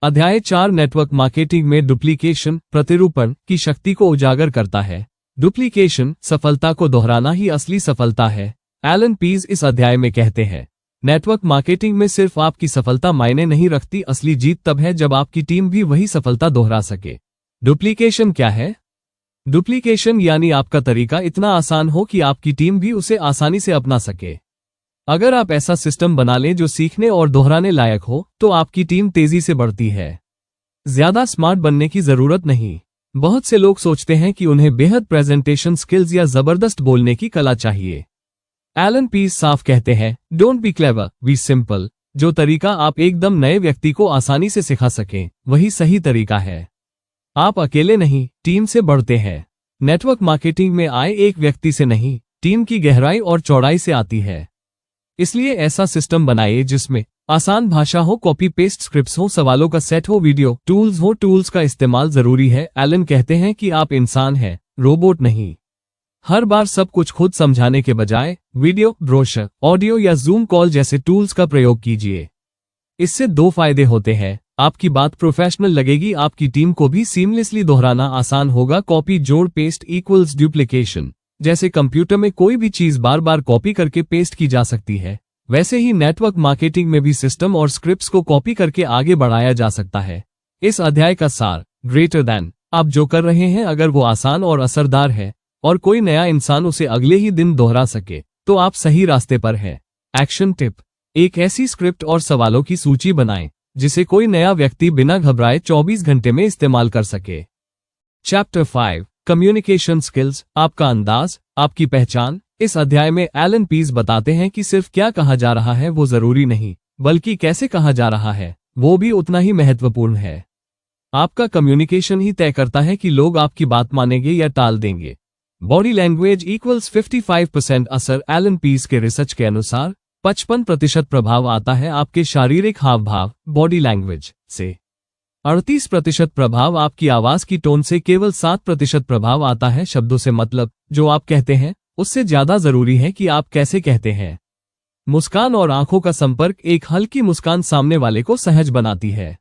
अध्याय 4 network marketing में duplication प्रतिरूपण की शक्ति को उजागर करता है। डुप्लीकेशन सफलता को दोहराना ही असली सफलता है, एलन पीज इस अध्याय में कहते हैं। नेटवर्क मार्केटिंग में सिर्फ आपकी सफलता मायने नहीं रखती, असली जीत तब है जब आपकी टीम भी वही सफलता दोहरा सके। डुप्लीकेशन क्या है? डुप्लीकेशन यानी आपका तरीका इतना आसान हो कि आपकी टीम भी उसे आसानी से अपना सके। अगर आप ऐसा सिस्टम बना लें जो सीखने और दोहराने लायक हो, तो आपकी टीम तेजी से बढ़ती है। ज्यादा स्मार्ट बनने की जरूरत नहीं। बहुत से लोग सोचते हैं कि उन्हें बेहद प्रेजेंटेशन स्किल्स या जबरदस्त बोलने की कला चाहिए। एलन पीज साफ कहते हैं, don't be clever, be simple. जो तरीका आप एकदम नए व्यक्ति को आसानी से सिखा सकें, वही सही तरीका है। आप अकेले नहीं, टीम से बढ़ते हैं। नेटवर्क मार्केटिंग में आय एक व्यक्ति से नहीं, टीम की गहराई और चौड़ाई से आती है। इसलिए ऐसा सिस्टम बनाइए जिसमें आसान भाषा हो, कॉपी पेस्ट स्क्रिप्ट्स हो, सवालों का सेट हो, वीडियो टूल्स हो। टूल्स का इस्तेमाल जरूरी है। एलन कहते हैं कि आप इंसान हैं, रोबोट नहीं। हर बार सब कुछ खुद समझाने के बजाय वीडियो, ब्रोशर, ऑडियो या जूम कॉल जैसे टूल्स का प्रयोग कीजिए। इससे दो फायदे होते हैं। आपकी बात प्रोफेशनल लगेगी, आपकी टीम को भी सीमलेसली दोहराना आसान होगा। कॉपी जोड़ पेस्ट इक्वल्स डुप्लीकेशन। जैसे कंप्यूटर में कोई भी चीज बार बार कॉपी करके पेस्ट की जा सकती है, वैसे ही नेटवर्क मार्केटिंग में भी सिस्टम और स्क्रिप्ट्स को कॉपी करके आगे बढ़ाया जा सकता है। इस अध्याय का सार, ग्रेटर देन। आप जो कर रहे हैं अगर वो आसान और असरदार है और कोई नया इंसान उसे अगले ही दिन दोहरा सके, तो आप सही रास्ते पर हैं। एक्शन टिप: एक ऐसी स्क्रिप्ट और सवालों की सूची बनाएं जिसे कोई नया व्यक्ति बिना घबराए 24 घंटे में इस्तेमाल कर सके। चैप्टर 5 कम्युनिकेशन स्किल्स, आपका अंदाज, आपकी पहचान। इस अध्याय में एलन पीज बताते हैं कि सिर्फ क्या कहा जा रहा है वो जरूरी नहीं, बल्कि कैसे कहा जा रहा है वो भी उतना ही महत्वपूर्ण है। आपका कम्युनिकेशन ही तय करता है कि लोग आपकी बात मानेंगे या टाल देंगे। बॉडी लैंग्वेज इक्वल्स 55% असर। एलन पीज के रिसर्च के अनुसार 55% प्रभाव आता है आपके शारीरिक हाव भाव, बॉडी लैंग्वेज से। 38% प्रभाव आपकी आवाज की टोन से। केवल 7% प्रभाव आता है शब्दों से। मतलब जो आप कहते हैं उससे ज्यादा जरूरी है कि आप कैसे कहते हैं। मुस्कान और आंखों का संपर्क। एक हल्की मुस्कान सामने वाले को सहज बनाती है।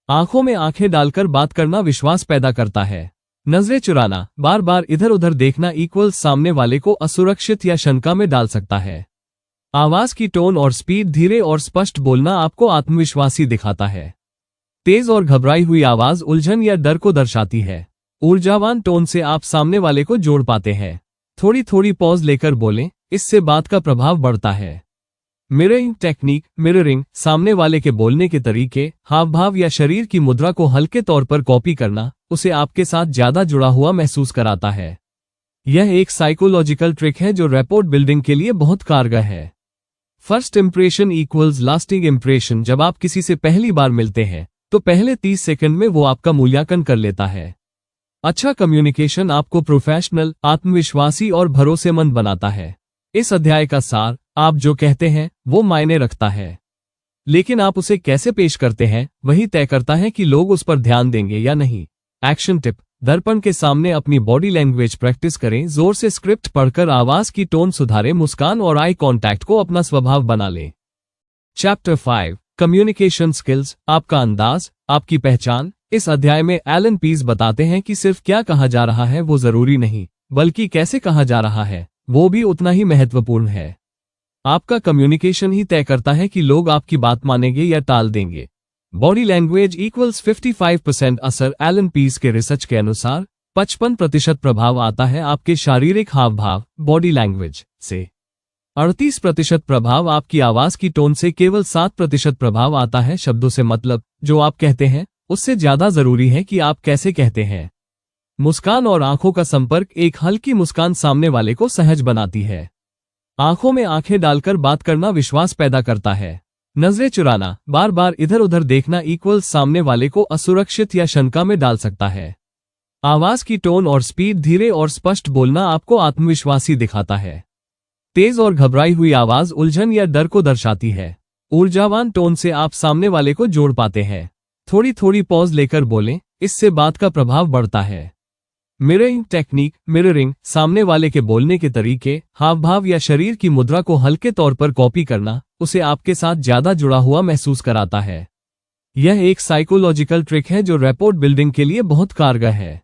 आंखों में आंखें डालकर बात करना विश्वास पैदा करता है। नजरें चुराना, बार बार इधर उधर देखना इक्वल्स सामने वाले को असुरक्षित या शंका में डाल सकता है। आवाज की टोन और स्पीड। धीरे और स्पष्ट बोलना आपको आत्मविश्वासी दिखाता है। तेज और घबराई हुई आवाज उलझन या डर को दर्शाती है। ऊर्जावान टोन से आप सामने वाले को जोड़ पाते हैं। थोड़ी थोड़ी पॉज लेकर बोलें, इससे बात का प्रभाव बढ़ता है। Mirroring technique. मिररिंग सामने वाले के बोलने के तरीके, हाव भाव या शरीर की मुद्रा को हल्के तौर पर कॉपी करना उसे आपके साथ ज्यादा जुड़ा हुआ महसूस कराता है। यह एक साइकोलॉजिकल ट्रिक है जो रैपोर्ट बिल्डिंग के लिए बहुत कारगर है। First impression equals lasting impression. जब आप किसी से पहली बार मिलते हैं तो पहले 30 सेकंड में वो आपका मूल्यांकन कर लेता है। अच्छा कम्युनिकेशन आपको प्रोफेशनल, आत्मविश्वासी और भरोसेमंद बनाता है। इस अध्याय का सार, आप जो कहते हैं वो मायने रखता है, लेकिन आप उसे कैसे पेश करते हैं वही तय करता है कि लोग उस पर ध्यान देंगे या नहीं। एक्शन टिप: दर्पण के सामने अपनी बॉडी लैंग्वेज प्रैक्टिस करें। जोर से स्क्रिप्ट पढ़कर आवाज की टोन सुधारें। मुस्कान और आई कांटेक्ट को अपना स्वभाव बना लें। चैप्टर 5 कम्युनिकेशन स्किल्स, आपका अंदाज, आपकी पहचान। इस अध्याय में एलन पीज बताते हैं कि सिर्फ क्या कहा जा रहा है वो जरूरी नहीं, बल्कि कैसे कहा जा रहा है वो भी उतना ही महत्वपूर्ण है। आपका कम्युनिकेशन ही तय करता है कि लोग आपकी बात मानेंगे या टाल देंगे। बॉडी लैंग्वेज इक्वल्स 55% असर। एलन पीज के रिसर्च के अनुसार 55% प्रभाव आता है आपके शारीरिक हाव भाव, बॉडी लैंग्वेज से। 38% प्रभाव आपकी आवाज की टोन से। केवल 7% प्रभाव आता है शब्दों से। मतलब जो आप कहते हैं उससे ज्यादा जरूरी है कि आप कैसे कहते हैं। मुस्कान और आंखों का संपर्क। एक हल्की मुस्कान सामने वाले को सहज बनाती है। आंखों में आंखें डालकर बात करना विश्वास पैदा करता है। नजरें चुराना, बार बार इधर उधर देखना इक्वल्स सामने वाले को असुरक्षित या शंका में डाल सकता है। आवाज की टोन और स्पीड। धीरे और स्पष्ट बोलना आपको आत्मविश्वासी दिखाता है। तेज और घबराई हुई आवाज उलझन या डर को दर्शाती है। ऊर्जावान टोन से आप सामने वाले को जोड़ पाते हैं। थोड़ी थोड़ी पॉज लेकर बोलें, इससे बात का प्रभाव बढ़ता है। Mirroring technique. मिररिंग सामने वाले के बोलने के तरीके, हाव भाव या शरीर की मुद्रा को हल्के तौर पर कॉपी करना उसे आपके साथ ज्यादा जुड़ा हुआ महसूस कराता है। यह एक साइकोलॉजिकल ट्रिक है जो रैपोर्ट बिल्डिंग के लिए बहुत कारगर है।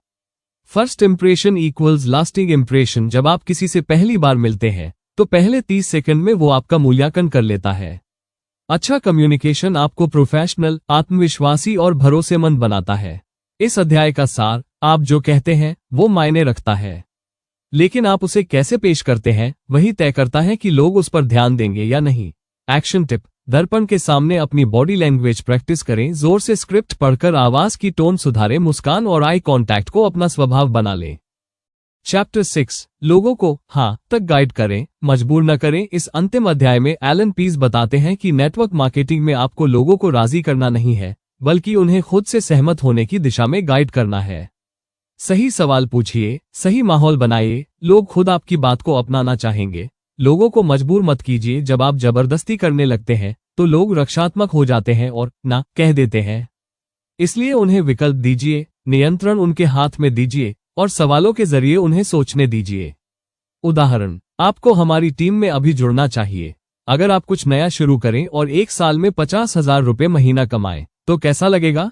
First impression equals lasting impression. जब आप किसी से पहली बार मिलते हैं तो पहले 30 सेकंड में वो आपका मूल्यांकन कर लेता है। अच्छा कम्युनिकेशन आपको प्रोफेशनल, आत्मविश्वासी और भरोसेमंद बनाता है। इस अध्याय का सार, आप जो कहते हैं वो मायने रखता है, लेकिन आप उसे कैसे पेश करते हैं वही तय करता है कि लोग उस पर ध्यान देंगे या नहीं। एक्शन टिप: दर्पण के सामने अपनी बॉडी लैंग्वेज प्रैक्टिस करें। जोर से स्क्रिप्ट पढ़कर आवाज की टोन सुधारें। मुस्कान और आई कांटेक्ट को अपना स्वभाव बना लें। चैप्टर 6, लोगों को हाँ तक गाइड करें, मजबूर न करें। इस अंतिम अध्याय में एलन पीज बताते हैं कि नेटवर्क मार्केटिंग में आपको लोगों को राजी करना नहीं है, बल्कि उन्हें खुद से सहमत होने की दिशा में गाइड करना है। सही सवाल पूछिए, सही माहौल बनाइए, लोग खुद आपकी बात को अपनाना चाहेंगे। लोगों को मजबूर मत कीजिए। जब आप जबरदस्ती करने लगते हैं तो लोग रक्षात्मक हो जाते हैं और ना कह देते हैं। इसलिए उन्हें विकल्प दीजिए, नियंत्रण उनके हाथ में दीजिए और सवालों के जरिए उन्हें सोचने दीजिए। उदाहरण: आपको हमारी टीम में अभी जुड़ना चाहिए। अगर आप कुछ नया शुरू करें और 1 साल में 50,000 रुपये महीना कमाएं तो कैसा लगेगा?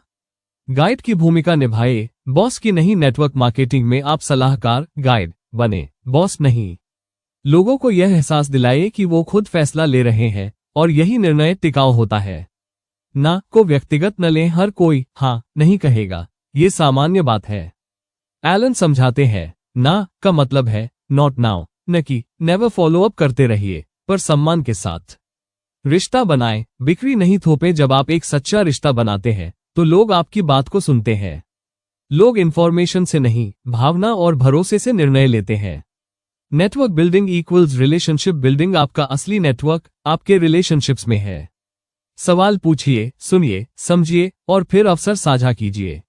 गाइड की भूमिका निभाए, बॉस की नहीं। नेटवर्क मार्केटिंग में आप सलाहकार, गाइड बने, बॉस नहीं। लोगों को यह एहसास दिलाए कि वो खुद फैसला ले रहे हैं और यही निर्णय टिकाऊ होता है। ना को व्यक्तिगत न लें। हर कोई हाँ नहीं कहेगा, ये सामान्य बात है। एलन समझाते हैं, ना का मतलब है नॉट नाउ, न कि नेवर फॉलो अप करते रहिए, पर सम्मान के साथ। रिश्ता बनाएं, बिक्री नहीं थोपे। जब आप एक सच्चा रिश्ता बनाते हैं तो लोग आपकी बात को सुनते हैं। लोग इंफॉर्मेशन से नहीं, भावना और भरोसे से निर्णय लेते हैं। Network building equals relationship building. आपका असली नेटवर्क आपके रिलेशनशिप्स में है। सवाल पूछिए, सुनिए, समझिए और फिर अवसर साझा कीजिए।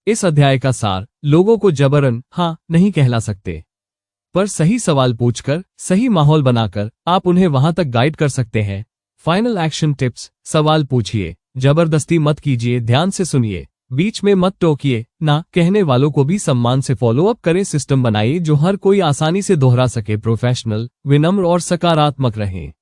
इस अध्याय का सार, लोगों को जबरन हाँ नहीं कहला सकते, पर सही सवाल पूछकर, सही माहौल बनाकर आप उन्हें वहां तक गाइड कर सकते हैं। फाइनल एक्शन टिप्स: सवाल पूछिए, जबरदस्ती मत कीजिए, ध्यान से सुनिए, बीच में मत टोकिए, ना कहने वालों को भी सम्मान से फॉलो अप करें। सिस्टम बनाइए जो हर कोई आसानी से दोहरा सके। प्रोफेशनल, विनम्र और सकारात्मक रहें।